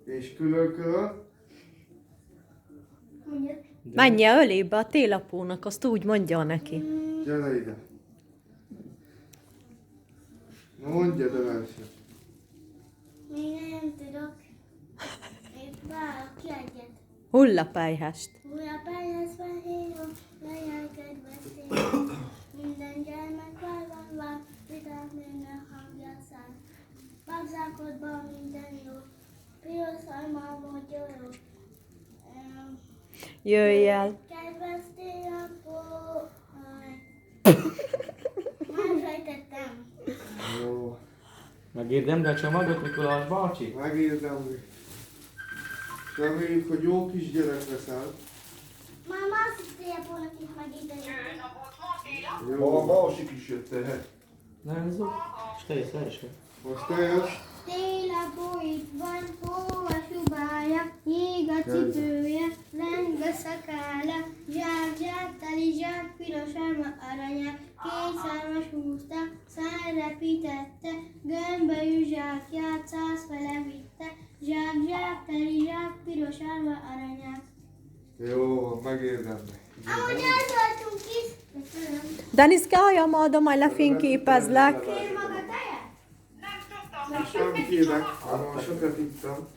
És külön-külön. Menjél ölébe a télapónak, azt úgy mondja neki. Gyere ide. Na mondjad a verset. Még nem tudok. Épp várok ki egyet. Hullapályhást. Újra pályázva hívom, legyen kedves szívem. Minden gyermek várva, vidám nőnök hangja szám. Babzákodban minden jó, piros hajmalmot gyógyó. Jöjj el. Kedves télapó. Már fejtettem. Jó. Megérdemli a csomagot, Mikulás bácsi? Megérdemli. És reméljük, hogy jó kisgyerek leszel. Már másik télapónak is megíteni. Jó. A másik is jött tehát. Nem, ez és te jössz első. Most te jössz. Télapó itt van, hó a subája, jég a cipője, leng a szakála, zsák, teli zsák, piros árma aranyák, két szármas húzta, szárrepítette, gömbölyű zsákját, 100 fele vitte, zsák, teli zsák, piros árma aranyák. Jó, megérdemli. Ahogy eltoltunk is, köszönöm. Deniszka, majd majd lefényképezlek. Kér maga tejet? Most nem kérek, hanem sokat ittam.